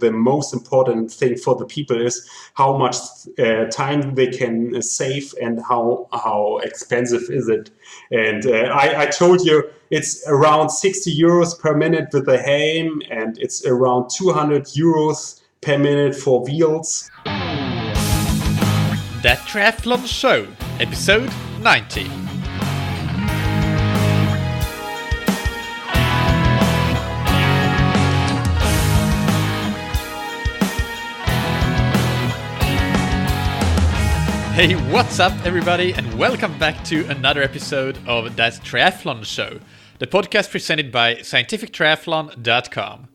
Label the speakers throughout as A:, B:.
A: the most important thing for the people is how much time they can save and how expensive is it. And I told you it's around 60 euros per minute with the helm, and it's around 200 euros per minute for wheels.
B: That Triathlon Show, episode 90. Hey, what's up everybody, and welcome back to another episode of That Triathlon Show, the podcast presented by scientifictriathlon.com.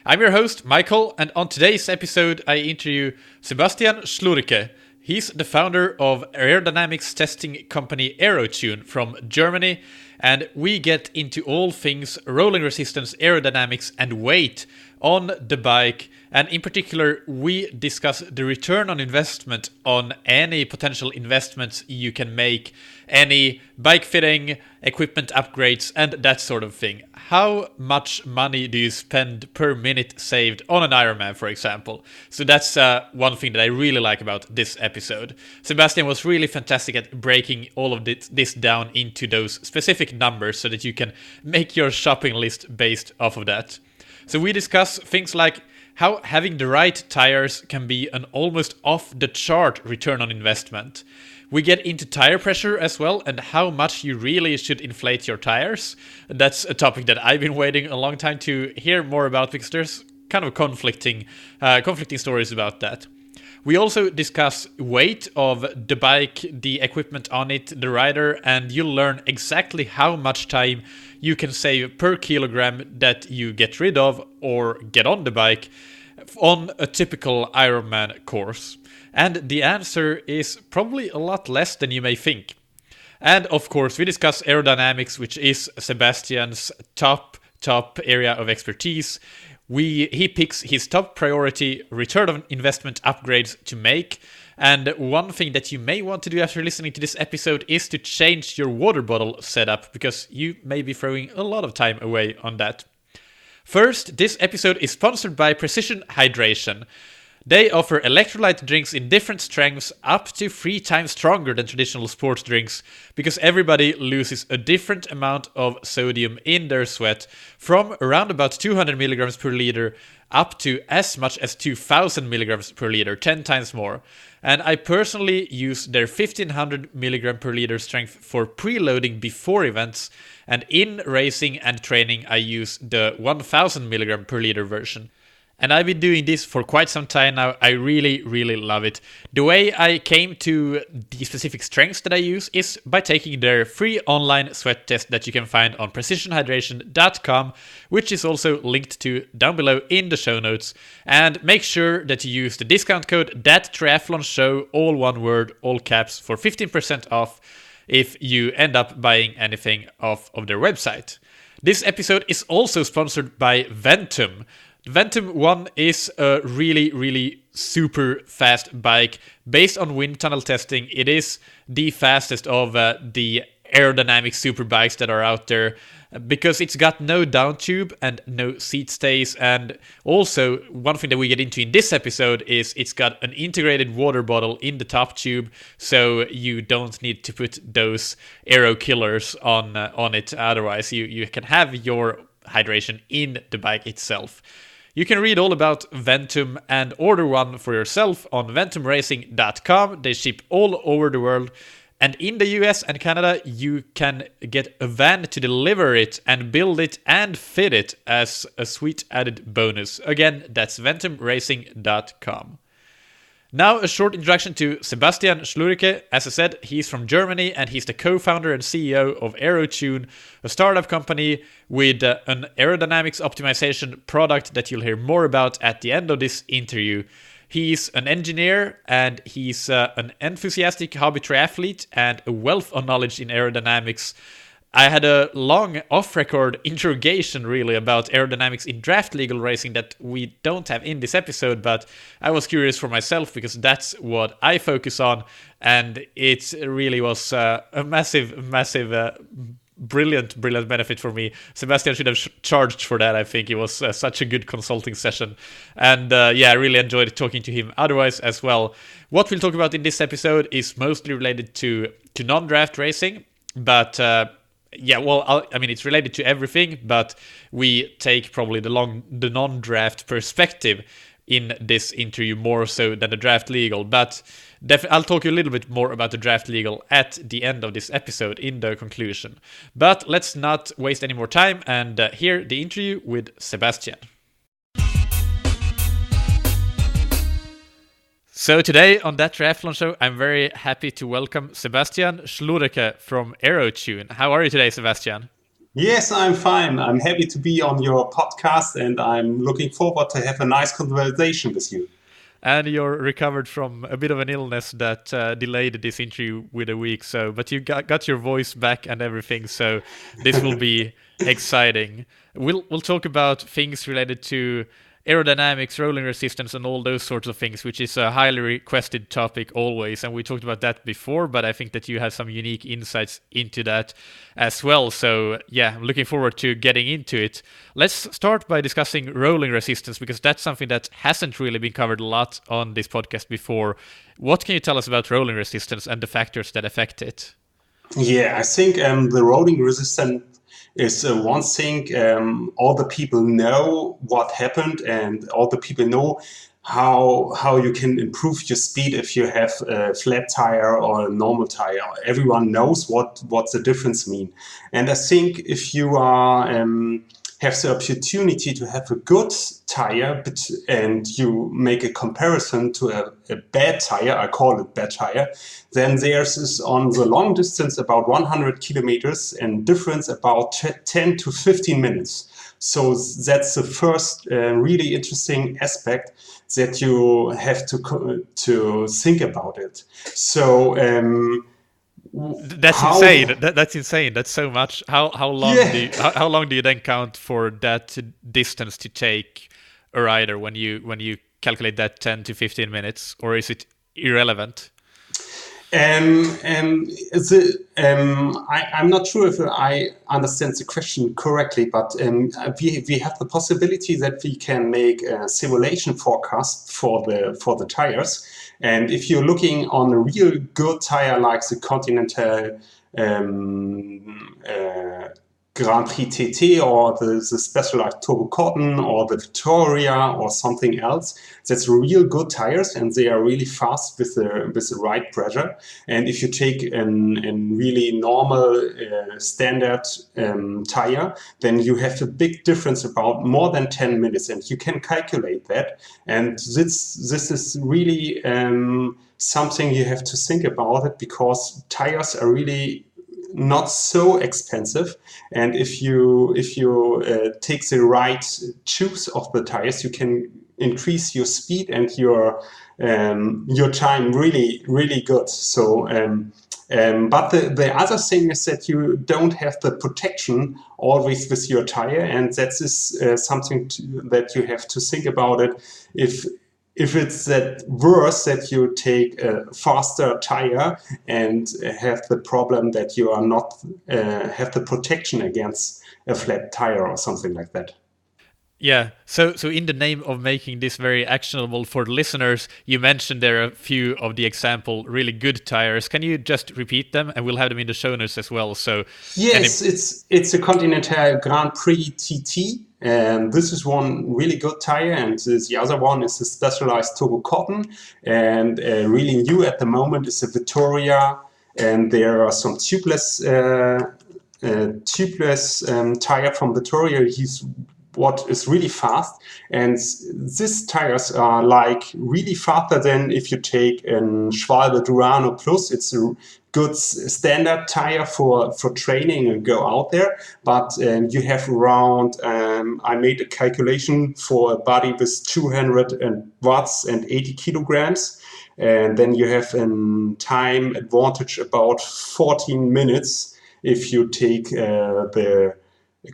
B: I'm your host, Michael, and on today's episode I interview Sebastian Schluricke. He's the founder of aerodynamics testing company Aerotune from Germany, and we get into all things rolling resistance, aerodynamics and weight on the bike, and in particular we discuss the return on investment on any potential investments you can make, any bike fitting, equipment upgrades and that sort of thing. How much money do you spend per minute saved on an Ironman, for example? So that's one thing that I really like about this episode. Sebastian was really fantastic at breaking all of this down into those specific numbers so that you can make your shopping list based off of that. So we discuss things like how having the right tires can be an almost off-the-chart return on investment. We get into tire pressure as well and how much you really should inflate your tires. That's a topic that I've been waiting a long time to hear more about because there's kind of conflicting stories about that. We also discuss weight of the bike, the equipment on it, the rider, and you'll learn exactly how much time you can save per kilogram that you get rid of or get on the bike on a typical Ironman course. And the answer is probably a lot less than you may think. And of course, we discuss aerodynamics, which is Sebastian's top area of expertise. He picks his top priority return on investment upgrades to make. And one thing that you may want to do after listening to this episode is to change your water bottle setup, because you may be throwing a lot of time away on that. First, this episode is sponsored by Precision Hydration. They offer electrolyte drinks in different strengths, up to 3 times stronger than traditional sports drinks, because everybody loses a different amount of sodium in their sweat, from around about 200 milligrams per liter up to as much as 2000 milligrams per liter, 10 times more. And I personally use their 1500 milligram per liter strength for preloading before events, and in racing and training I use the 1000 milligram per liter version. And I've been doing this for quite some time now. I really, really love it. The way I came to the specific strengths that I use is by taking their free online sweat test that you can find on precisionhydration.com, which is also linked to down below in the show notes. And make sure that you use the discount code THATTRIATHLONSHOW, all one word, all caps, for 15% off if you end up buying anything off of their website. This episode is also sponsored by Ventum. Ventum 1 is a really, really super fast bike. Based on wind tunnel testing, it is the fastest of the aerodynamic super bikes that are out there, because it's got no down tube and no seat stays. And also, one thing that we get into in this episode is it's got an integrated water bottle in the top tube, so you don't need to put those aero killers on it. Otherwise, you can have your hydration in the bike itself. You can read all about Ventum and order one for yourself on ventumracing.com. They ship all over the world. And in the US and Canada, you can get a van to deliver it and build it and fit it as a sweet added bonus. Again, that's ventumracing.com. Now a short introduction to Sebastian Schluricke. As I said, he's from Germany and he's the co-founder and CEO of Aerotune, a startup company with an aerodynamics optimization product that you'll hear more about at the end of this interview. He's an engineer and he's an enthusiastic hobby triathlete and a wealth of knowledge in aerodynamics. I had a long off-record interrogation really about aerodynamics in draft legal racing that we don't have in this episode, but I was curious for myself because that's what I focus on, and it really was a massive brilliant benefit for me. Sebastian should have charged for that. I think it was such a good consulting session. And I really enjoyed talking to him otherwise as well. What we'll talk about in this episode is mostly related to non-draft racing, but it's related to everything, but we take probably the non-draft perspective in this interview more so than the draft legal. But I'll talk a little bit more about the draft legal at the end of this episode in the conclusion. But let's not waste any more time and hear the interview with Sebastian. So today on That Triathlon Show, I'm very happy to welcome Sebastian Schluricke from Aerotune. How are you today, Sebastian?
A: Yes, I'm fine. I'm happy to be on your podcast, and I'm looking forward to have a nice conversation with you.
B: And you're recovered from a bit of an illness that delayed this interview with a week, but you got your voice back and everything, so this will be exciting. We'll talk about things related to aerodynamics, rolling resistance, and all those sorts of things, which is a highly requested topic always. And we talked about that before, but I think that you have some unique insights into that as well. So I'm looking forward to getting into it. Let's start by discussing rolling resistance, because that's something that hasn't really been covered a lot on this podcast before. What can you tell us about rolling resistance and the factors that affect it?
A: Yeah, I think the rolling resistance is one thing. All the people know what happened, and all the people know how you can improve your speed if you have a flat tire or a normal tire. Everyone knows what the difference mean. And I think if you are have the opportunity to have a good tire, and you make a comparison to a bad tire, I call it bad tire, then there's is on the long distance about 100 kilometers and difference about 10 to 15 minutes. So that's the first really interesting aspect that you have to think about it. So
B: that's insane. That's insane. That's so much. How long do you then count for that distance to take a rider when you calculate that 10 to 15 minutes, or is it irrelevant?
A: I'm not sure if I understand the question correctly, but we have the possibility that we can make a simulation forecast for the tires. And if you're looking on a real good tire like the Continental Grand Prix TT or the Specialized Turbo Cotton or the Victoria or something else, that's real good tires, and they are really fast with the right pressure. And if you take a really normal standard tire, then you have a big difference about more than 10 minutes, and you can calculate that. And this is really something you have to think about it, because tires are really not so expensive, and if you take the right choose of the tires, you can increase your speed and your time really good. So but the other thing is that you don't have the protection always with your tire, and that is something that you have to think about it. If it's that worse that you take a faster tire and have the problem that you are not have the protection against a flat tire or something like that.
B: Yeah, so in the name of making this very actionable for the listeners, you mentioned there are a few of the example really good tires. Can you just repeat them, and we'll have them in the show notes as well? So
A: yes, it's a Continental Grand Prix TT. And this is one really good tire, and the other one is a Specialized Turbo Cotton, and really new at the moment is a Victoria, and there are some tubeless tire from Victoria. What is really fast, and these tires are like really faster than if you take a Schwalbe Durano Plus. It's a good standard tire for training and go out there, but you have around I made a calculation for a body with 200 watts and 80 kilograms, and then you have a time advantage about 14 minutes if you take the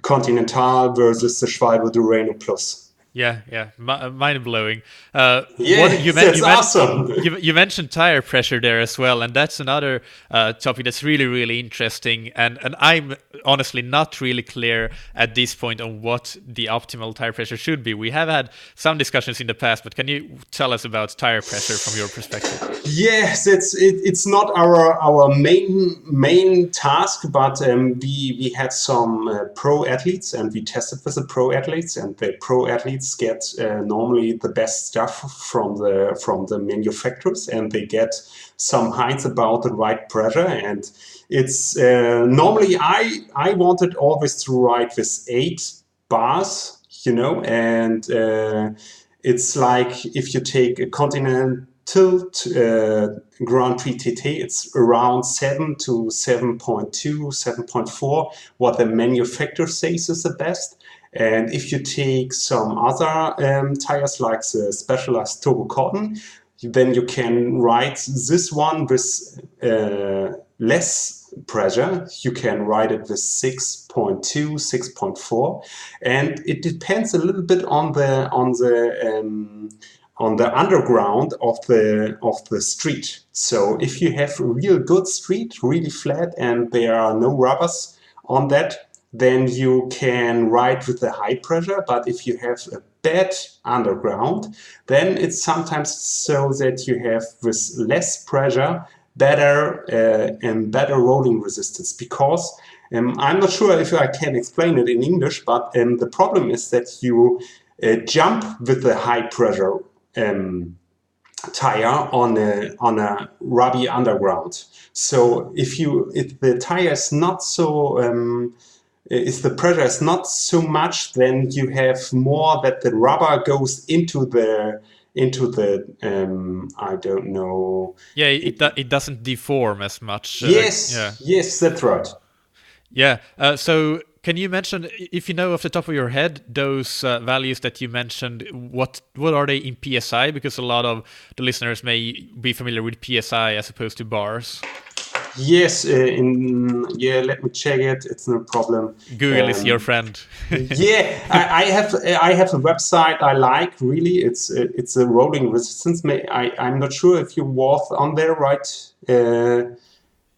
A: Continental versus the Schwalbe Durano Plus.
B: Yeah, mind blowing.
A: That's awesome.
B: You mentioned tire pressure there as well, and that's another topic that's really, really interesting. And I'm honestly not really clear at this point on what the optimal tire pressure should be. We have had some discussions in the past, but can you tell us about tire pressure from your perspective?
A: Yes, it's not our main task, but we had some pro athletes, and we tested with the pro athletes, and the pro athletes get normally the best stuff from the manufacturers, and they get some hints about the right pressure. And it's normally I wanted always to ride with 8 bars, and it's like if you take a Continental Grand Prix TT, it's around 7 to 7.2, 7.4, what the manufacturer says is the best. And if you take some other tires like the Specialized Turbo Cotton, then you can ride this one with less pressure. You can ride it with 6.2, 6.4, and it depends a little bit on the underground of the street. So if you have a real good street, really flat, and there are no rubbers on that, then you can ride with the high pressure. But if you have a bad underground, then it's sometimes so that you have with less pressure better rolling resistance. Because I'm not sure if I can explain it in English, but the problem is that you jump with the high pressure tire on a rubby underground. So if the tire is not so if the pressure is not so much, then you have more that the rubber goes into the I don't know.
B: Yeah, it doesn't deform as much.
A: Yes, that's right.
B: Yeah. So can you mention, if you know off the top of your head, those values that you mentioned, what are they in PSI? Because a lot of the listeners may be familiar with PSI as opposed to bars.
A: Yes, let me check it. It's no problem.
B: Google is your friend.
A: Yeah, I have a website I like, really. It's a rolling resistance. I'm not sure if you was on there, right?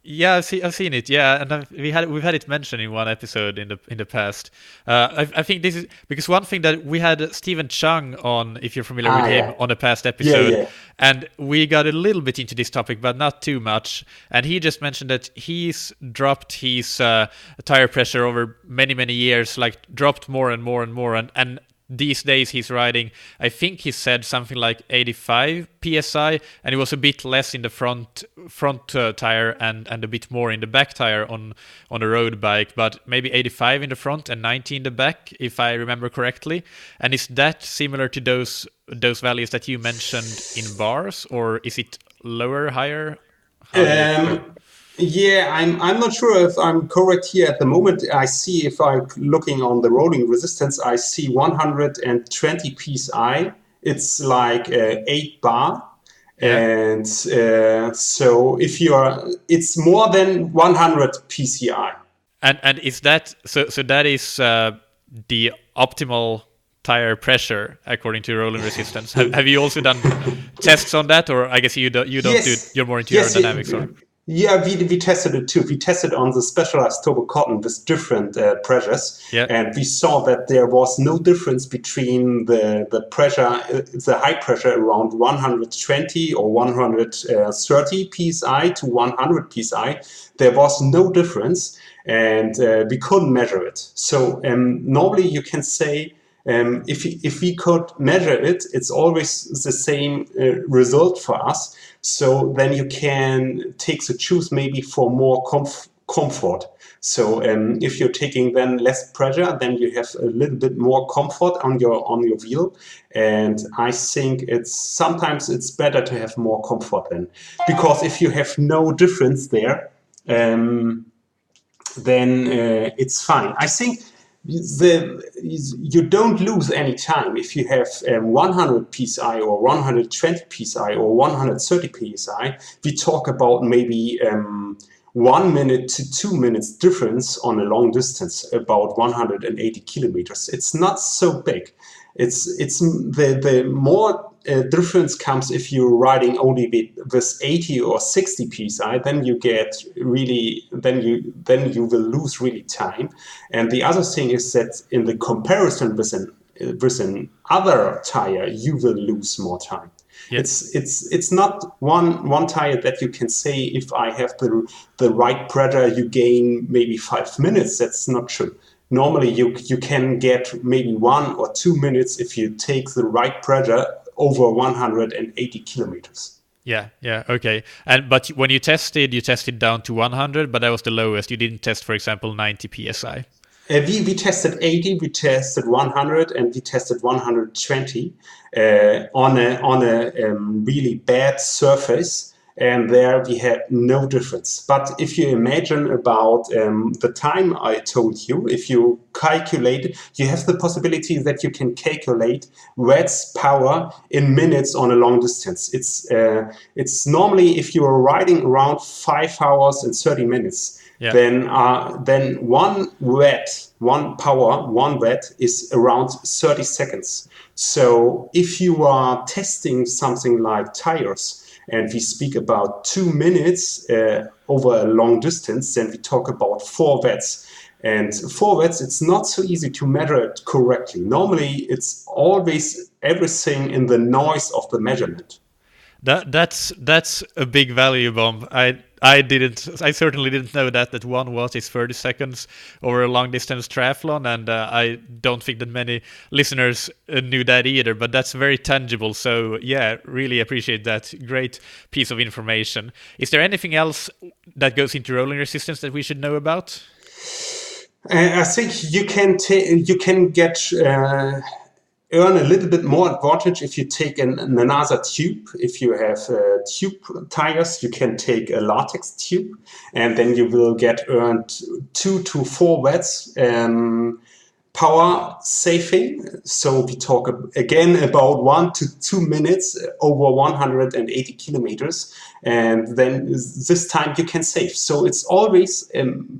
B: Yeah, I've seen it. Yeah, and we've had it mentioned in one episode in the past. I think this is because one thing that we had Stephen Chung on, if you're familiar with him, on a past episode, and we got a little bit into this topic, but not too much. And he just mentioned that he's dropped his tire pressure over many years, like dropped more and more and more, and these days he's riding, I think he said something like 85 psi, and it was a bit less in the front tire and a bit more in the back tire on a road bike, but maybe 85 in the front and 90 in the back, if I remember correctly. And is that similar to those values that you mentioned in bars, or is it lower, higher?
A: Yeah, I'm not sure if I'm correct here at the moment. I see, if I'm looking on the rolling resistance, I see 120 psi. It's like 8 bar. Yeah. And so if it's more than 100 psi.
B: And is that, so that is the optimal tire pressure according to rolling resistance? Have you also done tests on that, or I guess you don't do it, you're more into aerodynamics? Or?
A: Yeah, we tested it too. We tested on the Specialized Turbo Cotton with different pressures, and we saw that there was no difference between the pressure, the high pressure around 120 or 130 psi to 100 psi. There was no difference, and we couldn't measure it. So normally you can say, if we could measure it, it's always the same result for us. So then you can take the choose maybe for more comfort. So if you're taking then less pressure, then you have a little bit more comfort on your wheel. And I think sometimes it's better to have more comfort then, because if you have no difference there, then it's fine. I think you don't lose any time if you have 100 psi or 120 psi or 130 psi. We talk about maybe 1 minute to 2 minutes difference on a long distance, about 180 kilometers. It's not so big. It's the more difference comes if you're riding only with 80 or 60 psi, then you get really, then you will lose really time. And the other thing is that in the comparison with an other tire, you will lose more time. Yeah. It's not one tire that you can say, if I have the right pressure, you gain maybe 5 minutes. That's not true. Normally you can get maybe 1 or 2 minutes if you take the right pressure over 180 kilometers.
B: Yeah, okay. But when you tested down to 100, but that was the lowest. You didn't test, for example, 90 psi.
A: We tested 80, we tested 100, and we tested 120 on a really bad surface. And there we had no difference. But if you imagine about the time I told you, if you calculate, you have the possibility that you can calculate watts power in minutes on a long distance. It's normally, if you are riding around 5 hours and 30 minutes, yeah, then 1 watt is around 30 seconds. So if you are testing something like tires, and we speak about 2 minutes over a long distance, then we talk about 4 watts. And 4 watts, it's not so easy to measure it correctly. Normally, it's always everything in the noise of the measurement.
B: That's a big value bomb. I certainly didn't know that 1 watt is 30 seconds over a long distance triathlon, and I don't think that many listeners knew that either, but that's very tangible. So yeah, really appreciate that. Great piece of information. Is there anything else that goes into rolling resistance that we should know about?
A: I think you can get earn a little bit more advantage if you take another tube. If you have tube tires, you can take a latex tube, and then you will get earned 2 to 4 watts power saving. So we talk again about 1 to 2 minutes over 180 kilometers, and then this time you can save. So it's always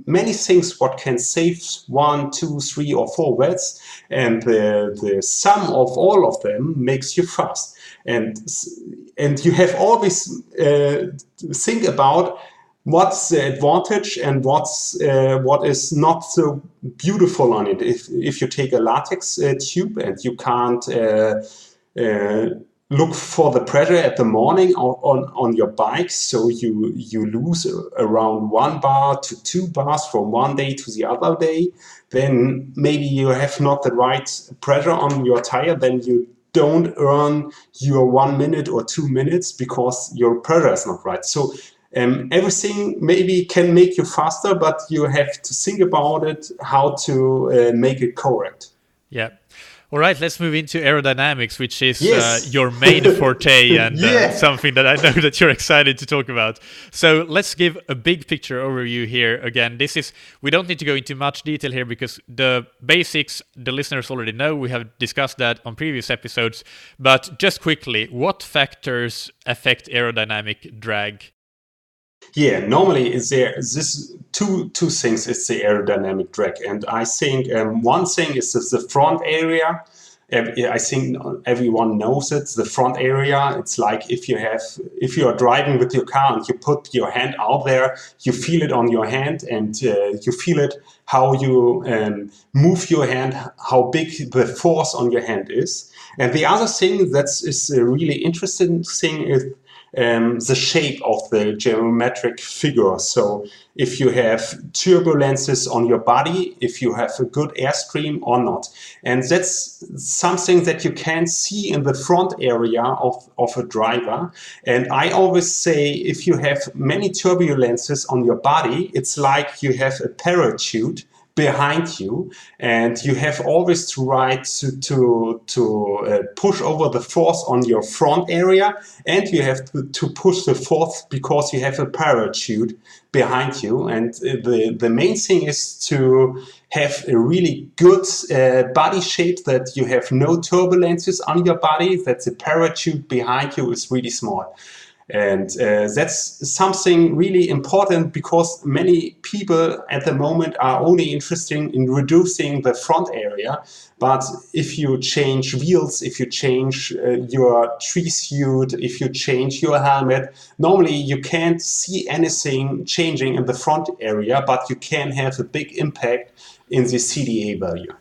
A: many things what can save 1, 2, 3 or 4 watts, and the sum of all of them makes you fast. And you have always think about what's the advantage and what is not so beautiful on it. If you take a latex tube and you can't look for the pressure at the morning on your bike, so you lose around 1 bar to 2 bars from one day to the other day, then maybe you have not the right pressure on your tire, then you don't earn your 1 minute or 2 minutes because your pressure is not right. So everything maybe can make you faster, but you have to think about it, how to make it correct.
B: Yeah. All right, let's move into aerodynamics, which is your main forte and something that I know that you're excited to talk about. So let's give a big picture overview here. Again, we don't need to go into much detail here because the basics the listeners already know. We have discussed that on previous episodes. But just quickly, what factors affect aerodynamic drag?
A: Yeah, normally is there this two things. It's the aerodynamic drag, and I think one thing is the front area. I think everyone knows it. The front area. It's like if you are driving with your car and you put your hand out there, you feel it on your hand, and you feel it how you move your hand, how big the force on your hand is. And the other thing that is a really interesting thing is the shape of the geometric figure. So if you have turbulences on your body, if you have a good airstream or not. And that's something that you can see in the front area of a driver. And I always say, if you have many turbulences on your body, it's like you have a parachute behind you, and you have always to ride to push over the force on your front area, and you have to push the force because you have a parachute behind you. And the main thing is to have a really good body shape, that you have no turbulences on your body, that the parachute behind you is really small. And that's something really important because many people at the moment are only interested in reducing the front area. But if you change wheels, if you change your tree suit, if you change your helmet, normally you can't see anything changing in the front area, but you can have a big impact in the CDA value.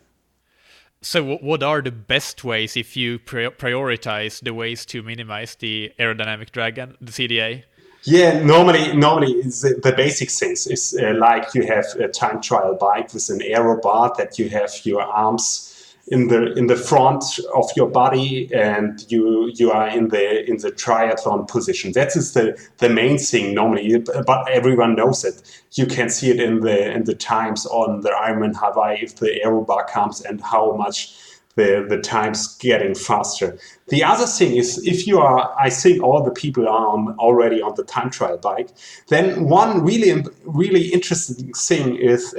B: So what are the best ways if you prioritize the ways to minimize the aerodynamic drag and the CDA?
A: Yeah, normally it's the basic things is like you have a time trial bike with an aero bar that you have your arms in the front of your body and you are in the triathlon position. That is the main thing normally, but everyone knows it. You can see it in the times on the Ironman Hawaii if the aero bar comes and how much the time's getting faster. The other thing is, if you are, I think all the people are already on the time trial bike, then one really interesting thing is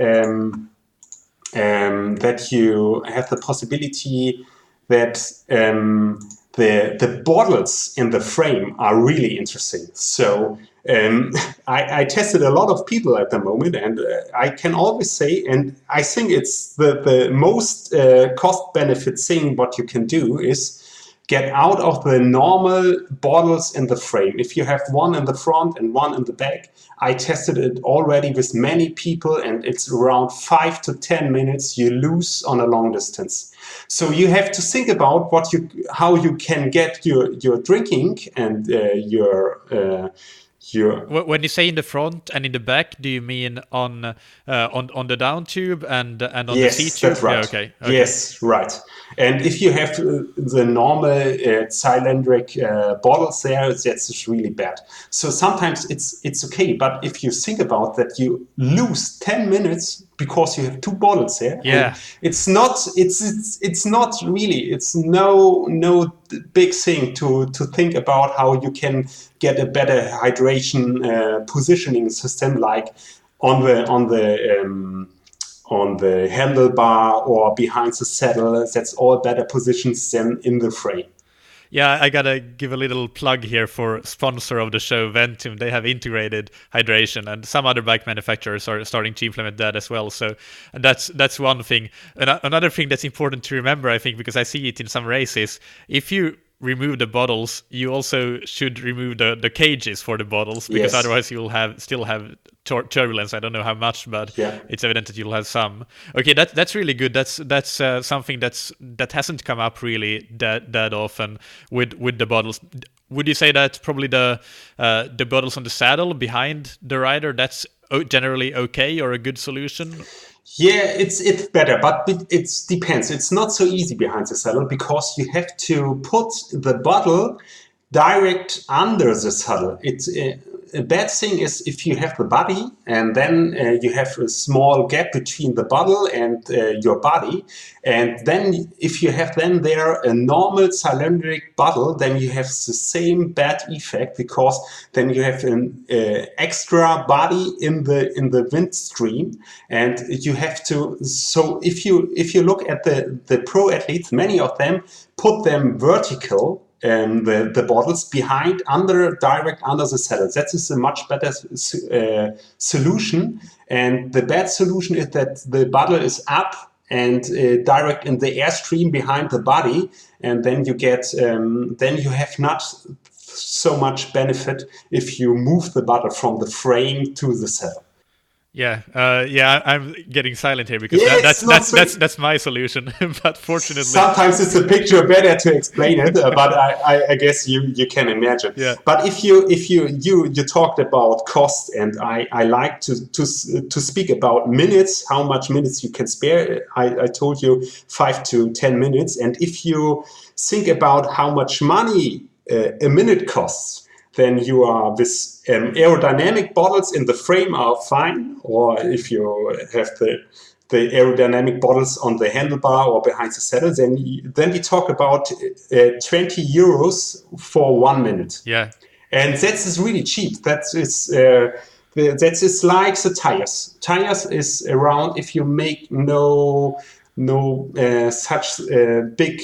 A: that you have the possibility that the bottles in the frame are really interesting. So I tested a lot of people at the moment, and I can always say, and I think it's the most cost-benefit thing what you can do is get out of the normal bottles in the frame. If you have one in the front and one in the back, I tested it already with many people, and it's around 5 to 10 minutes you lose on a long distance. So you have to think about how you can get your drinking and your.
B: When you say in the front and in the back, do you mean on the down tube and on the C tube?
A: That's right.
B: Yeah, okay.
A: Yes, right. And if you have the normal cylindric bottles there, that's really bad. So sometimes it's okay, but if you think about that, you lose 10 minutes because you have two bottles there.
B: Yeah,
A: it's not really. It's no big thing to think about how you can get a better hydration positioning system, like on the handlebar or behind the saddle. That's all better positions than in the frame.
B: Yeah, I gotta give a little plug here for sponsor of the show, Ventum. They have integrated hydration, and some other bike manufacturers are starting to implement that as well. So, and that's one thing. Another thing that's important to remember, I think, because I see it in some races, if you remove the bottles, you also should remove the cages for the bottles, because otherwise you'll still have turbulence. I don't know how much, but it's evident that you'll have some. Okay, that's really good. That's something that hasn't come up really that often with the bottles. Would you say that probably the bottles on the saddle behind the rider, that's generally okay or a good solution?
A: Yeah, it's better, but it depends. It's not so easy behind the saddle because you have to put the bottle direct under the saddle. It's a bad thing is if you have the body and then you have a small gap between the bottle and your body, and then if you have then there a normal cylindric bottle, then you have the same bad effect because then you have an extra body in the wind stream, and you have to. So if you look at the pro athletes, many of them put them vertical. The bottles direct under the saddle. That is a much better solution. And the bad solution is that the bottle is up and direct in the airstream behind the body, and then you have not so much benefit if you move the bottle from the frame to the saddle.
B: Yeah, I'm getting silent here because that's my solution. But fortunately,
A: sometimes it's a picture better to explain it. But I guess you can imagine.
B: Yeah.
A: But if you talked about cost, and I like to speak about minutes, how much minutes you can spare. I told you 5 to 10 minutes, and if you think about how much money a minute costs, then you are with aerodynamic bottles in the frame are fine, or if you have the aerodynamic bottles on the handlebar or behind the saddle, then we talk about 20 euros for 1 minute.
B: Yeah,
A: and that is really cheap. That is like the tires. Tires is around, if you make no such big,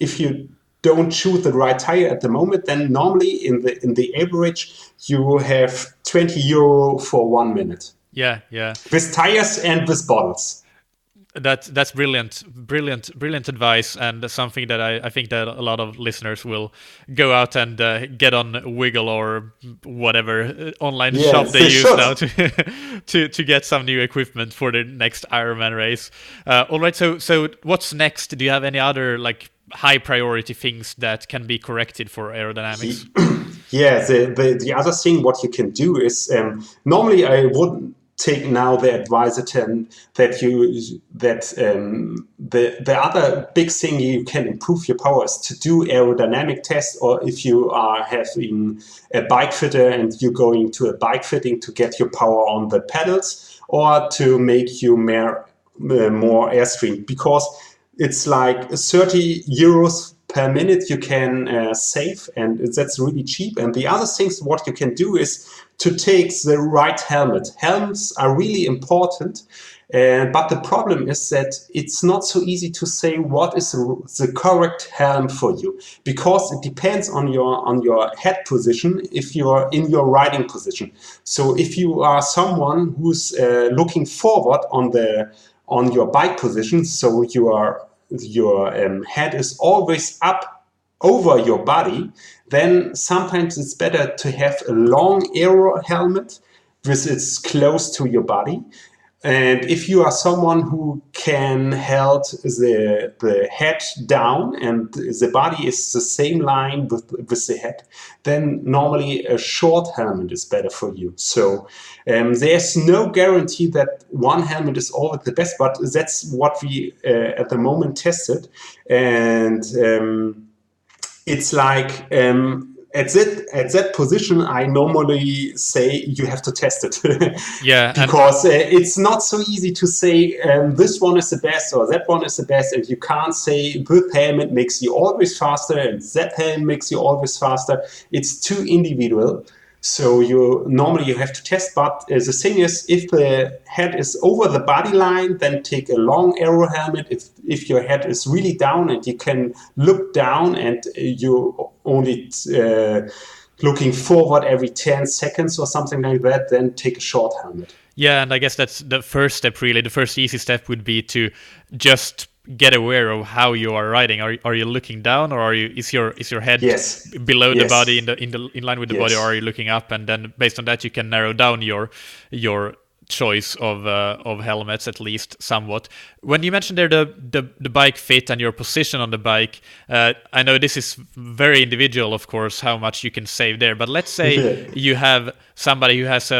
A: if you don't choose the right tire at the moment, then normally in the average you have 20 euro for 1 minute.
B: Yeah.
A: With tires and with bottles.
B: That's brilliant advice, and something that I think that a lot of listeners will go out and get on Wiggle or whatever online shop they use now to get some new equipment for the next Ironman race. All right, so what's next? Do you have any other like high priority things that can be corrected for aerodynamics?
A: Yeah, the other thing what you can do is normally I wouldn't take now the advice that the other big thing you can improve your power is to do aerodynamic tests, or if you are having a bike fitter and you're going to a bike fitting to get your power on the pedals, or to make you more airstream, because it's like 30 euros per minute you can save, and that's really cheap. And the other things what you can do is to take the right helmet. Helmets are really important, but the problem is that it's not so easy to say what is the correct helm for you, because it depends on your head position if you are in your riding position. So if you are someone who's looking forward on your bike position, so your head is always up over your body, then sometimes it's better to have a long aero helmet which is close to your body. And if you are someone who can hold the head down and the body is the same line with the head, then normally a short helmet is better for you. So there's no guarantee that one helmet is always the best, but that's what we at the moment tested. And it's like at that position, I normally say you have to test it.
B: Yeah,
A: because it's not so easy to say this one is the best or that one is the best, and you can't say this helmet makes you always faster and that helmet makes you always faster. It's too individual. So you have to test, but the thing is, if the head is over the body line, then take a long aero helmet. If your head is really down and you can look down and you only looking forward every 10 seconds or something like that, then take a short helmet.
B: Yeah, and I guess that's the first step, really. The first easy step would be to just get aware of how you are riding. Are you looking down, or is your head below the body in line with the body, or are you looking up? And then based on that, you can narrow down your choice of helmets at least somewhat. When you mentioned there the bike fit and your position on the bike, I know this is very individual, of course, how much you can save there. But let's say you have somebody who has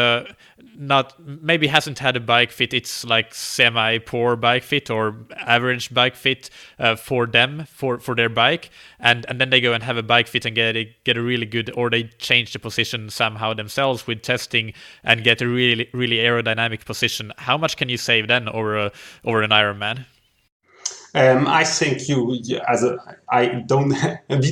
B: maybe hasn't had a bike fit. It's like semi-poor bike fit or average bike fit for them for their bike, and then they go and have a bike fit and get a really good, or they change the position somehow themselves with testing and get a really really aerodynamic position. How much can you save then over an Ironman?
A: I think we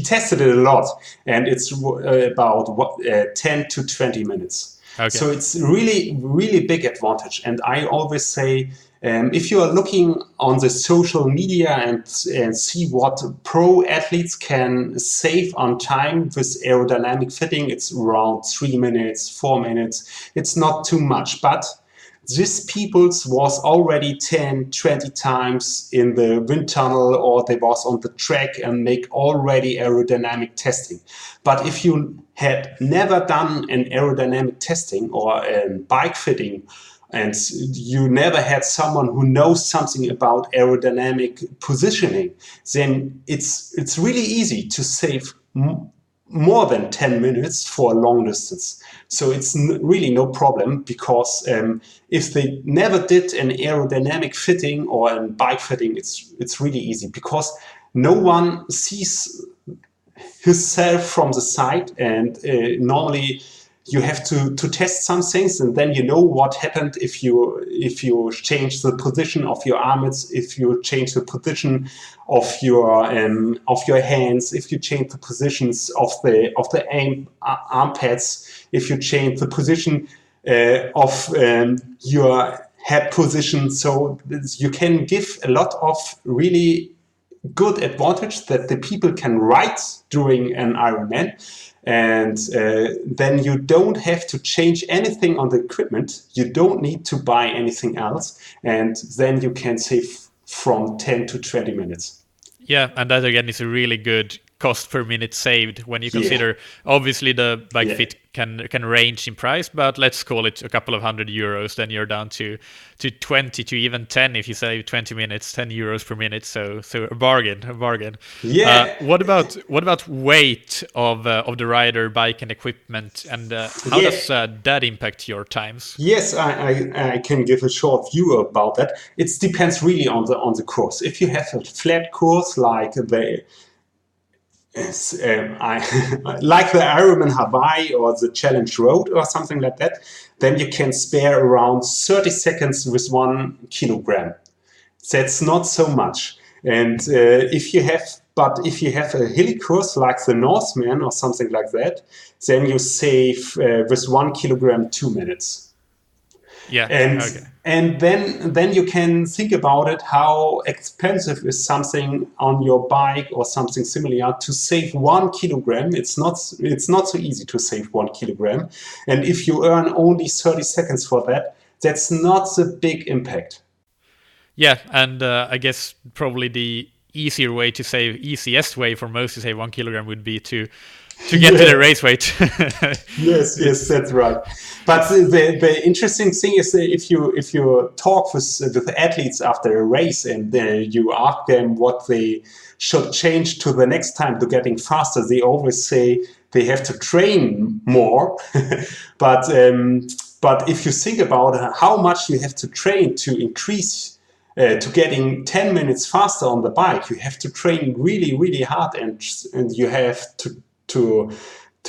A: tested it a lot, and it's about 10 to 20 minutes. Okay. So it's really, really big advantage. And I always say, if you are looking on the social media and see what pro athletes can save on time with aerodynamic fitting, it's around 3 minutes, 4 minutes. It's not too much, but this people's was already 10, 20 times in the wind tunnel, or they was on the track and make already aerodynamic testing. But if you had never done an aerodynamic testing or a bike fitting, and you never had someone who knows something about aerodynamic positioning, then it's really easy to save more than 10 minutes for a long distance. So it's really no problem, because if they never did an aerodynamic fitting or a bike fitting, it's really easy, because no one sees himself from the side, and normally you have to test some things, and then you know what happened if you change the position of your arms, if you change the position of your hands, if you change the positions of the arm pads, if you change the position of your head position. So you can give a lot of really good advantage that the people can ride during an Ironman. And then you don't have to change anything on the equipment. You don't need to buy anything else. And then you can save from 10 to 20 minutes.
B: Yeah, and that again is a really good cost per minute saved when you consider obviously the bike fit can range in price, but let's call it a couple of €100. Then you're down to 20 to even 10 if you save 20 minutes, €10 per minute. So a bargain.
A: Yeah.
B: What about weight of the rider, bike, and equipment, and how does that impact your times?
A: Yes, I can give a short view about that. It depends really on the course. If you have a flat course like the like the Ironman Hawaii or the Challenge Road or something like that, then you can spare around 30 seconds with 1 kilogram. That's not so much. And if you have a hilly course like the Northman or something like that, then you save with 1 kilogram 2 minutes.
B: Yeah.
A: And then you can think about it, how expensive is something on your bike or something similar to save 1 kilogram. It's not so easy to save 1 kilogram. And if you earn only 30 seconds for that, that's not a big impact.
B: Yeah, and I guess probably the easiest way for most to save 1 kilogram would be to get to the race weight.
A: yes, that's right. But the interesting thing is that if you talk with athletes after a race and you ask them what they should change to the next time to getting faster, they always say they have to train more. But if you think about how much you have to train to increase to getting 10 minutes faster on the bike, you have to train really, really hard, and you have to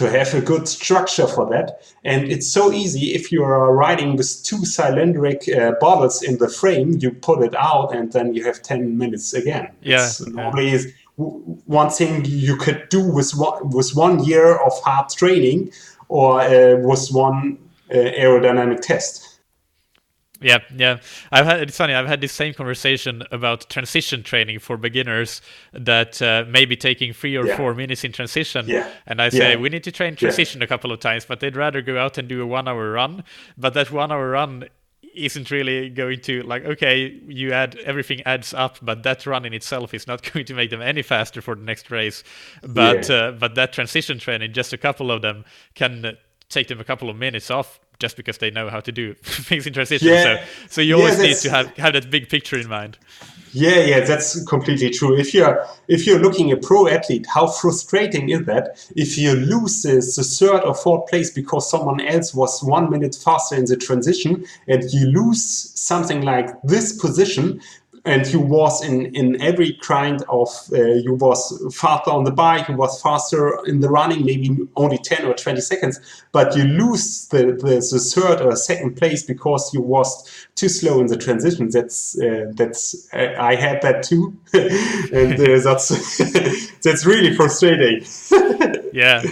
A: have a good structure for that. And it's so easy. If you are riding with 2 cylindric bottles in the frame, you put it out and then you have 10 minutes again. Normally is one thing you could do with 1 year of hard training or with one aerodynamic test.
B: Yeah. It's funny. I've had this same conversation about transition training for beginners that may be taking 3 or 4 minutes in transition.
A: Yeah.
B: And I say we need to train transition a couple of times, but they'd rather go out and do a 1 hour run. But that 1 hour run isn't really going to, like, okay, everything adds up, but that run in itself is not going to make them any faster for the next race. But that transition training, just a couple of them, can take them a couple of minutes off, just because they know how to do things in transition. So you always need to have that big picture in mind.
A: Yeah, that's completely true. If you're looking at a pro athlete, how frustrating is that if you lose the 3rd or 4th place because someone else was 1 minute faster in the transition, and you lose something like this position, and you was in every kind of, you was faster on the bike, you was faster in the running, maybe only 10 or 20 seconds, but you lose the 3rd or 2nd place because you was too slow in the transition. That's I had that too, and that's really frustrating.
B: Yeah.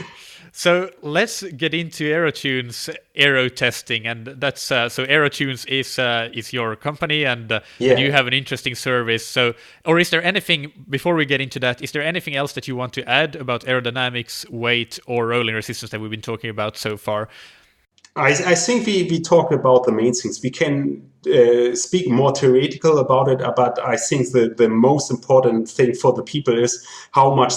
B: So let's get into AeroTunes aero testing, and that's so AeroTunes is your company, and you have an interesting service. So, or is there anything before we get into that? Is there anything else that you want to add about aerodynamics, weight, or rolling resistance that we've been talking about so far?
A: I think we talked about the main things. We can speak more theoretical about it, but I think the most important thing for the people is how much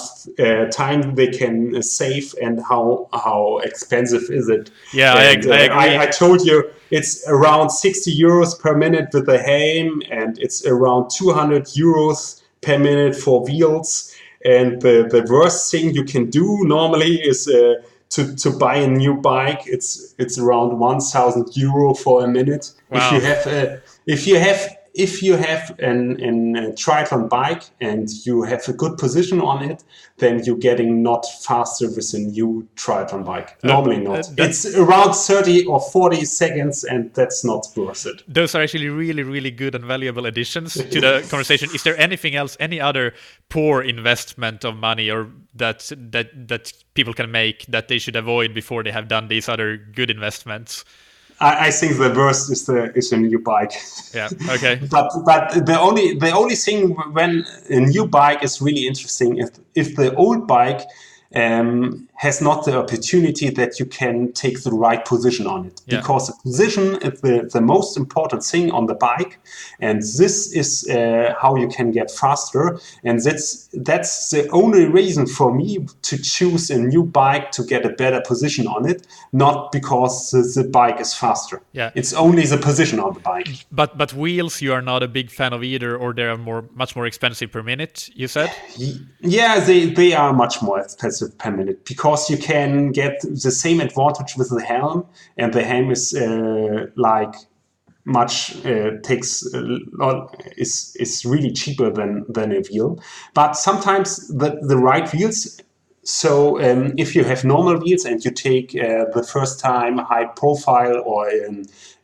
A: time they can save and how expensive is it.
B: Yeah, I agree.
A: I told you it's around €60 per minute with the helm, and it's around €200 per minute for wheels. And the worst thing you can do normally is to buy a new bike. It's around €1,000 for a minute.
B: Wow.
A: If you have a triathlon bike and you have a good position on it, then you're getting not faster with a new triathlon bike. Normally not. It's around 30 or 40 seconds, and that's not worth it.
B: Those are actually really, really good and valuable additions to the conversation. Is there anything else, any other poor investment of money or that people can make that they should avoid before they have done these other good investments?
A: I think the worst is a new bike.
B: Yeah. Okay.
A: But the only thing when a new bike is really interesting if the old bike has not the opportunity that you can take the right position on it,
B: Yeah.
A: because the position is the most important thing on the bike, and this is how you can get faster. And that's the only reason for me to choose a new bike, to get a better position on it, not because the bike is faster.
B: Yeah.
A: It's only the position on the bike.
B: But wheels you are not a big fan of either, or they are much more expensive per minute, you said?
A: Yeah, they are much more expensive per minute, because you can get the same advantage with the helm, and the helm is is really cheaper than a wheel. But sometimes the right wheels. So if you have normal wheels and you take the first time high profile or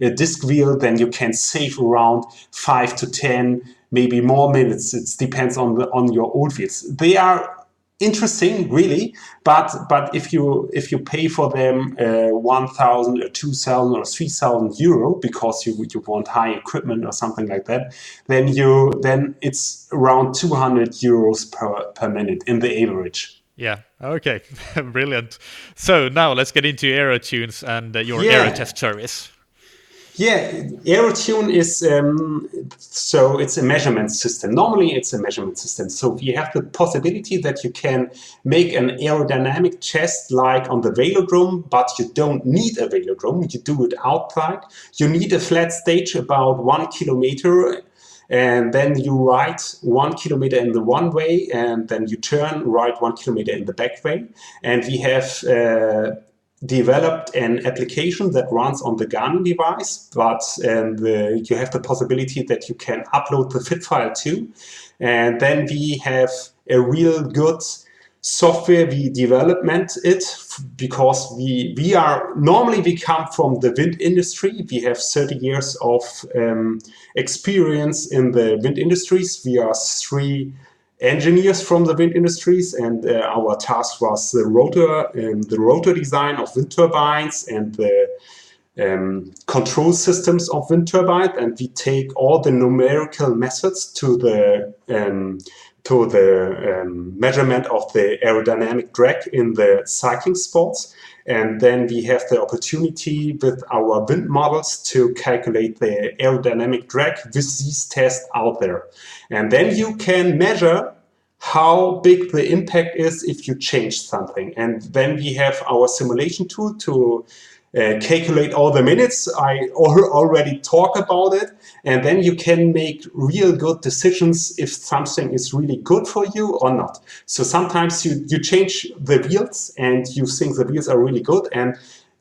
A: a disc wheel, then you can save around 5 to 10, maybe more minutes. It depends on your old wheels. They are interesting, really, but if you pay for them 1,000 or 2,000 or 3,000 euro because you want high equipment or something like that, then it's around 200 euros per minute in the average.
B: Yeah. Okay. Brilliant. So now let's get into AeroTunes and your Aero test service.
A: Yeah, AeroTune is so it's a measurement system. Normally, it's a measurement system. So we have the possibility that you can make an aerodynamic test like on the velodrome, but you don't need a velodrome. You do it outside. You need a flat stage about 1 kilometer. And then you ride 1 kilometer in the one way, and then you ride 1 kilometer in the back way. And we have developed an application that runs on the Garmin device, but you have the possibility that you can upload the fit file too. And then we have a real good software. We development it because we come from the wind industry. We have 30 years of experience in the wind industries. We are 3 engineers from the wind industries, and our task was the rotor design of wind turbines and the control systems of wind turbines. And we take all the numerical methods to the measurement of the aerodynamic drag in the cycling sports. And then we have the opportunity with our wind models to calculate the aerodynamic drag with these tests out there. And then you can measure how big the impact is if you change something. And then we have our simulation tool to calculate all the minutes. I already talk about it. And then you can make real good decisions if something is really good for you or not. So sometimes you change the wheels and you think the wheels are really good and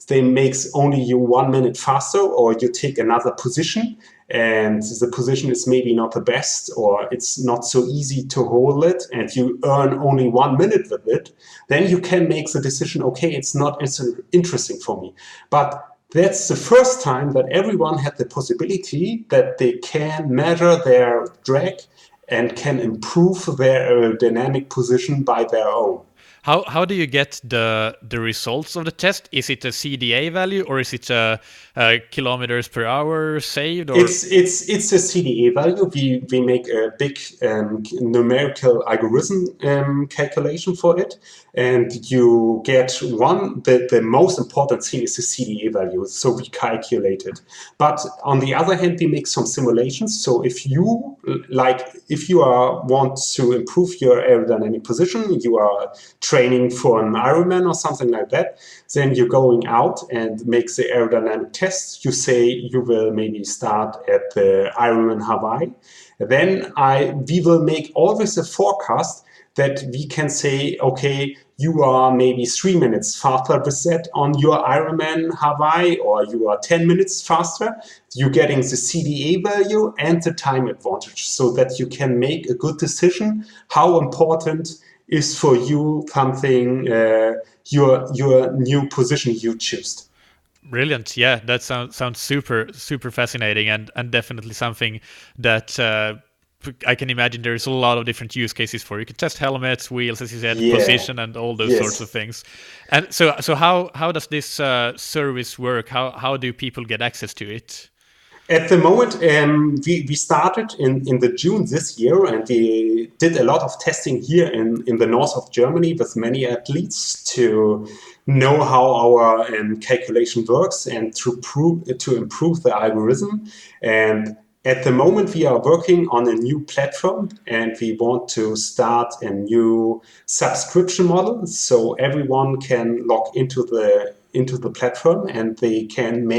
A: they makes only you 1 minute faster, or you take another position and the position is maybe not the best, or it's not so easy to hold it, and you earn only 1 minute with it, then you can make the decision, okay, it's not interesting for me. But that's the first time that everyone had the possibility that they can measure their drag and can improve their aerodynamic position by their own.
B: How do you get the results of the test? Is it a CDA value, or is it a kilometers per hour saved? Or?
A: It's a CDA value. We make a big numerical algorithm calculation for it, and you get the most important thing is the CDA value. So we calculate it. But on the other hand, we make some simulations. So if you want to improve your aerodynamic position, you are training for an Ironman or something like that, then you're going out and make the aerodynamic test. You say you will maybe start at the Ironman Hawaii. Then we will make always a forecast that we can say, okay, you are maybe 3 minutes faster with that on your Ironman Hawaii, or you are 10 minutes faster. You're getting the CDA value and the time advantage, so that you can make a good decision how important is for you something, your new position you choose.
B: Brilliant. Yeah, that sounds super fascinating, and definitely something that I can imagine there's a lot of different use cases for. You can test helmets, wheels, as you said,
A: Yeah.
B: position, and all those sorts of things. And so how does this service work? How do people get access to it?
A: At the moment, we started in the June this year, and we did a lot of testing here in the north of Germany with many athletes to know how our calculation works and to improve the algorithm. And at the moment, we are working on a new platform, and we want to start a new subscription model, so everyone can log into the platform, and they can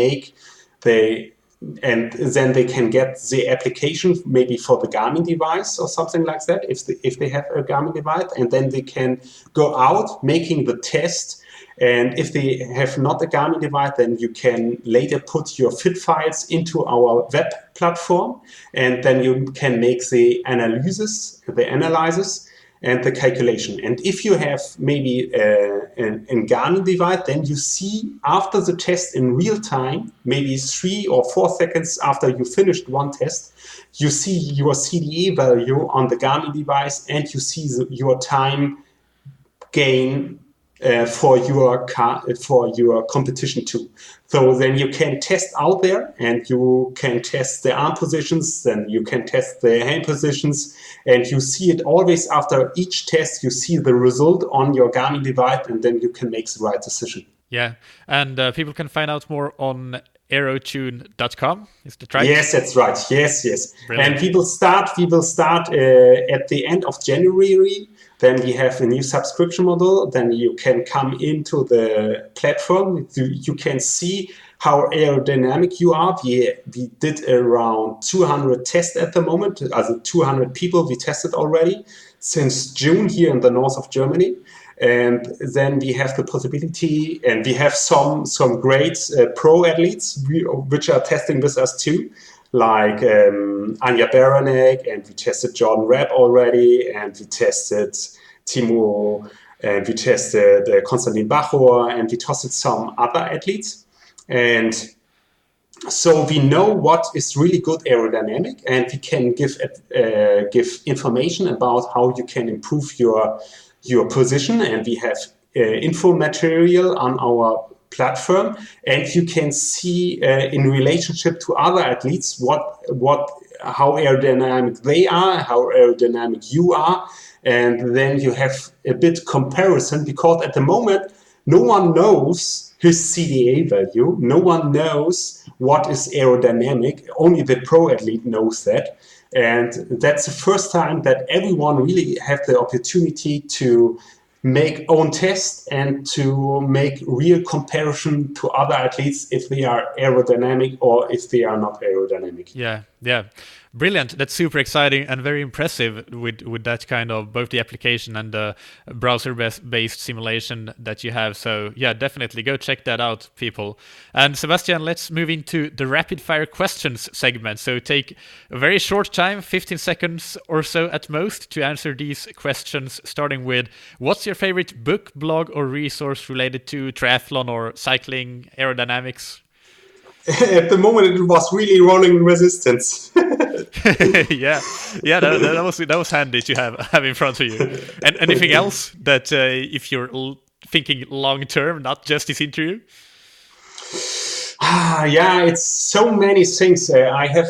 A: and then they can get the application maybe for the Garmin device or something like that if they have a Garmin device, and then they can go out making the test. And if they have not a Garmin device, then you can later put your fit files into our web platform, and then you can make the analysis and the calculation. And if you have maybe a Garmin device, then you see after the test in real time, maybe 3 or 4 seconds after you finished one test, you see your CDA value on the Garmin device, and you see your time gain for your competition too. So then you can test out there, and you can test the arm positions, then you can test the hand positions, and you see it always after each test. You see the result on your Garmin device, and then you can make the right decision.
B: Yeah, and people can find out more on aerotune.com. Is that right?
A: Yes, that's right. Yes.
B: Brilliant.
A: And we will start at the end of January. Then we have a new subscription model. Then you can come into the platform. You can see how aerodynamic you are. We did around 200 tests at the moment. 200 people we tested already since June here in the north of Germany. And then we have the possibility, and we have some great pro athletes which are testing with us too, like Anja Baranek, and we tested Jordan Rapp already, and we tested Timo, and we tested Konstantin Bachor, and we tested some other athletes. And so we know what is really good aerodynamic, and we can give information about how you can improve your position. And we have info material on our platform, and you can see in relationship to other athletes how aerodynamic they are, how aerodynamic you are, and then you have a bit comparison, because at the moment no one knows his CDA value, no one knows what is aerodynamic, only the pro athlete knows that. And that's the first time that everyone really have the opportunity to make own tests and to make real comparison to other athletes if they are aerodynamic or if they are not aerodynamic.
B: Yeah. Brilliant. That's super exciting and very impressive with that kind of both the application and the browser-based simulation that you have. So yeah, definitely go check that out, people. And Sebastian, let's move into the rapid fire questions segment. So take a very short time, 15 seconds or so at most, to answer these questions, starting with what's your favorite book, blog, or resource related to triathlon or cycling, aerodynamics?
A: At the moment, it was really rolling resistance.
B: yeah, that was handy to have in front of you. And anything else that if you're thinking long term, not just this interview?
A: Yeah, it's so many things. I have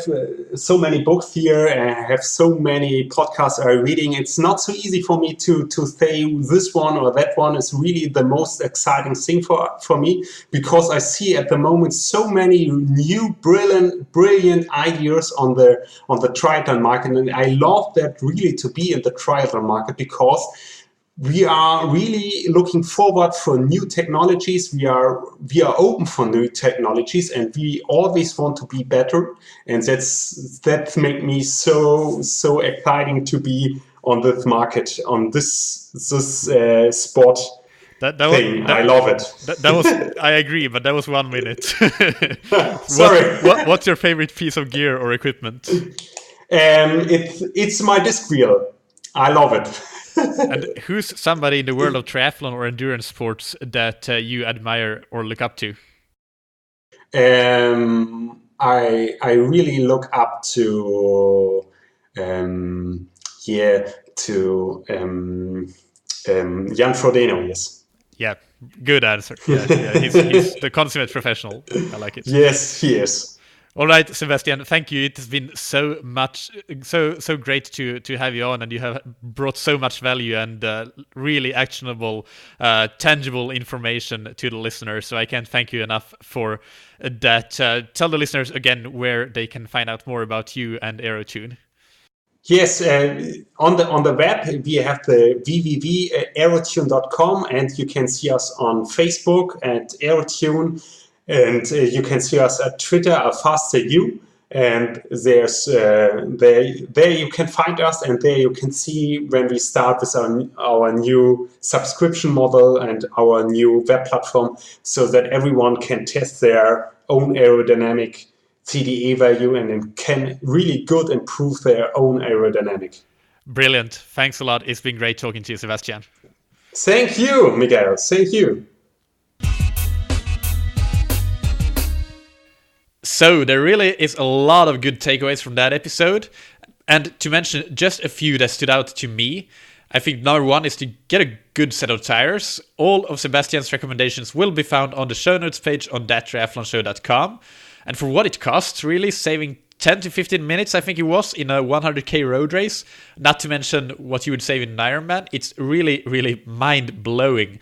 A: so many books here. I have so many podcasts I'm reading. It's not so easy for me to say this one or that one is really the most exciting thing for me, because I see at the moment so many new brilliant ideas on the triathlon market, and I love that really to be in the triathlon market, because we are really looking forward for new technologies. We are open for new technologies, and we always want to be better. And that makes me so exciting to be on this market, on this sport. I love it.
B: That was I agree, but that was 1 minute.
A: Sorry.
B: What's your favorite piece of gear or equipment?
A: It's my disc wheel. I love it.
B: And who's somebody in the world of triathlon or endurance sports that you admire or look up to?
A: I really look up to yeah, to Jan Frodeno, yes.
B: Yeah, good answer. Yeah, he's the consummate professional. I like it.
A: Yes, he is.
B: All right, Sebastian, thank you. It has been so great to have you on, and you have brought so much value and really actionable, tangible information to the listeners. So I can't thank you enough for that. Tell the listeners again where they can find out more about you and AeroTune.
A: Yes, on the web we have the www.aerotune.com, and you can see us on Facebook at AeroTune, and you can see us at Twitter, FasterU, and there's there you can find us, and there you can see when we start with our new subscription model and our new web platform, so that everyone can test their own aerodynamic CDE value and can really good improve their own aerodynamic.
B: Brilliant. Thanks a lot. It's been great talking to you, Sebastian.
A: Thank you, Miguel. Thank you.
B: So there really is a lot of good takeaways from that episode. And to mention just a few that stood out to me, I think number one is to get a good set of tires. All of Sebastian's recommendations will be found on the show notes page on thattriathlonshow.com. And for what it costs, really, saving 10 to 15 minutes, I think it was, in a 100k road race, not to mention what you would save in an Ironman, it's really, really mind-blowing.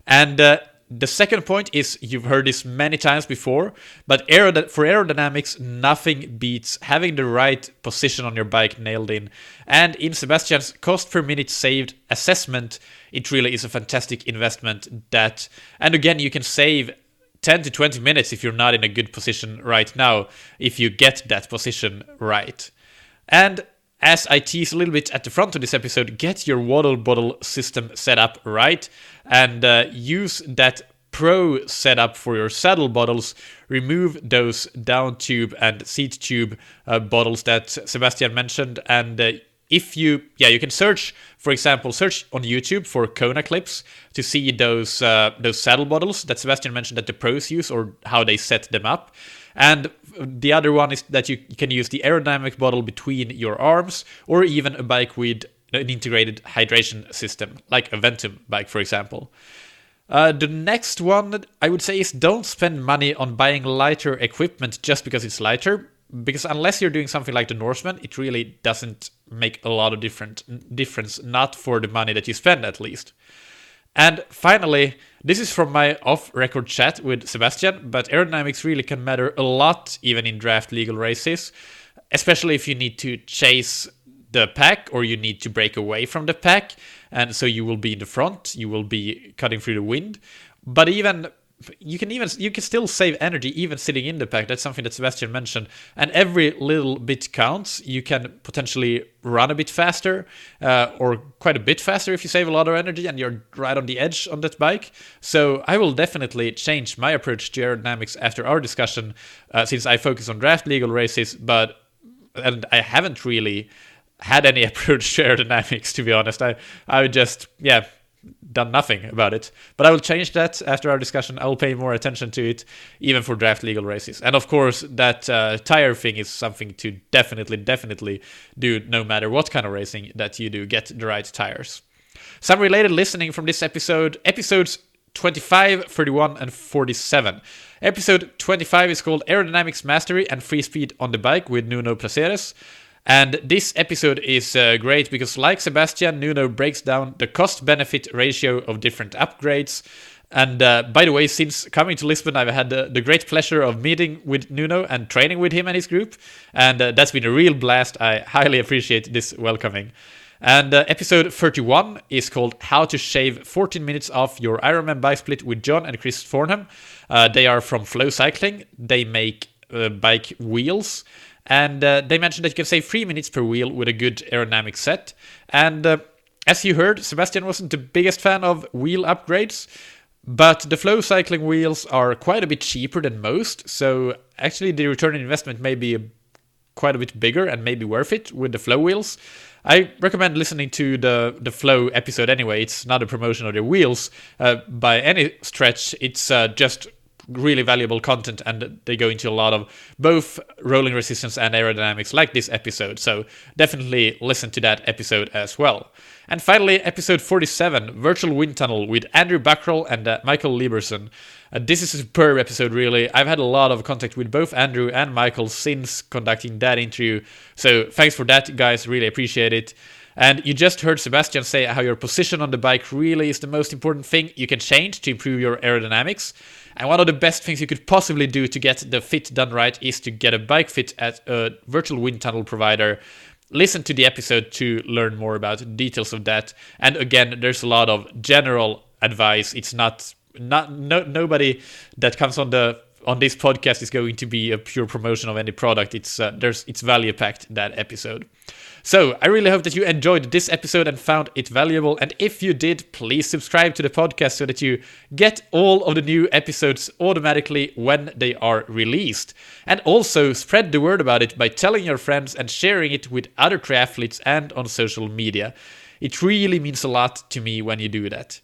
B: And the second point is, you've heard this many times before, but for aerodynamics, nothing beats having the right position on your bike nailed in. And in Sebastian's cost per minute saved assessment, it really is a fantastic investment and again, you can save 10 to 20 minutes if you're not in a good position right now, if you get that position right. And as I tease a little bit at the front of this episode, get your water bottle system set up right, and use that Pro setup for your saddle bottles. Remove those down tube and seat tube bottles that Sebastian mentioned, and if you can search, for example, search on YouTube for Kona clips to see those saddle bottles that Sebastian mentioned that the pros use, or how they set them up. And the other one is that you can use the aerodynamic bottle between your arms, or even a bike with an integrated hydration system, like a Ventum bike, for example. The next one I would say is, don't spend money on buying lighter equipment just because it's lighter. Because unless you're doing something like the Norseman, it really doesn't make a lot of difference, not for the money that you spend at least. And finally, this is from my off-record chat with Sebastian, but aerodynamics really can matter a lot even in draft legal races, especially if you need to chase the pack or you need to break away from the pack, and so you will be in the front, you will be cutting through the wind. But you can still save energy even sitting in the pack. That's something that Sebastian mentioned. And every little bit counts. You can potentially run a bit faster, or quite a bit faster if you save a lot of energy and you're right on the edge on that bike. So I will definitely change my approach to aerodynamics after our discussion, since I focus on draft legal races, and I haven't really had any approach to aerodynamics, to be honest. I would just, done nothing about it. But I will change that after our discussion. I will pay more attention to it, even for draft legal races. And of course, that tire thing is something to definitely do, no matter what kind of racing that you do. Get the right tires. Some related listening from this episode, episodes 25, 31, and 47. Episode 25 is called Aerodynamics Mastery and Free Speed on the Bike with Nuno Placeres. And this episode is great because, like Sebastian, Nuno breaks down the cost-benefit ratio of different upgrades. And by the way, since coming to Lisbon, I've had the great pleasure of meeting with Nuno and training with him and his group. And that's been a real blast. I highly appreciate this welcoming. And episode 31 is called How to Shave 14 Minutes Off Your Ironman Bike Split with John and Chris Fornham. They are from Flow Cycling. They make bike wheels. And they mentioned that you can save 3 minutes per wheel with a good aerodynamic set. And as you heard, Sebastian wasn't the biggest fan of wheel upgrades, but the Flow Cycling wheels are quite a bit cheaper than most. So actually the return on investment may be quite a bit bigger and maybe worth it with the Flow wheels. I recommend listening to the Flow episode anyway. It's not a promotion of their wheels by any stretch. It's just really valuable content, and they go into a lot of both rolling resistance and aerodynamics like this episode, so definitely listen to that episode as well. And finally, episode 47, Virtual Wind Tunnel with Andrew Buckroll and Michael Lieberson. This is a superb episode, really. I've had a lot of contact with both Andrew and Michael since conducting that interview, so thanks for that, guys, really appreciate it. And you just heard Sebastian say how your position on the bike really is the most important thing you can change to improve your aerodynamics. And one of the best things you could possibly do to get the fit done right is to get a bike fit at a virtual wind tunnel provider. Listen to the episode to learn more about the details of that. And again, there's a lot of general advice. It's nobody that comes on this podcast is going to be a pure promotion of any product. It's value packed, that episode. So I really hope that you enjoyed this episode and found it valuable. And if you did, please subscribe to the podcast so that you get all of the new episodes automatically when they are released. And also spread the word about it by telling your friends and sharing it with other triathletes and on social media. It really means a lot to me when you do that.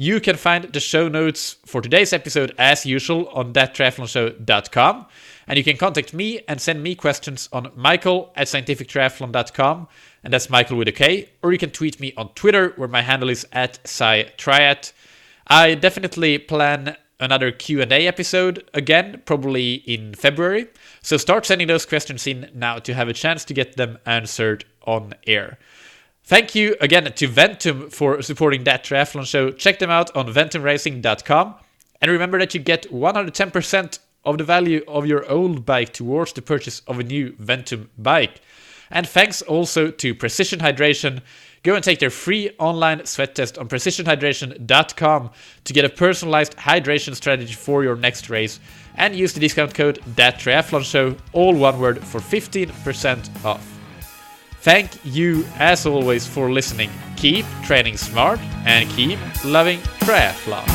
B: You can find the show notes for today's episode as usual on thattriathlonshow.com. And you can contact me and send me questions on michael@scientifictriathlon.com. And that's Michael with a K. Or you can tweet me on Twitter, where my handle is @SciTriat. I definitely plan another Q&A episode again, probably in February. So start sending those questions in now to have a chance to get them answered on air. Thank you again to Ventum for supporting That Triathlon Show. Check them out on ventumracing.com. And remember that you get 110% of the value of your old bike towards the purchase of a new Ventum bike. And thanks also to Precision Hydration. Go and take their free online sweat test on precisionhydration.com to get a personalized hydration strategy for your next race. And use the discount code ThatTriathlonShow, all one word, for 15% off. Thank you, as always, for listening. Keep training smart and keep loving triathlon.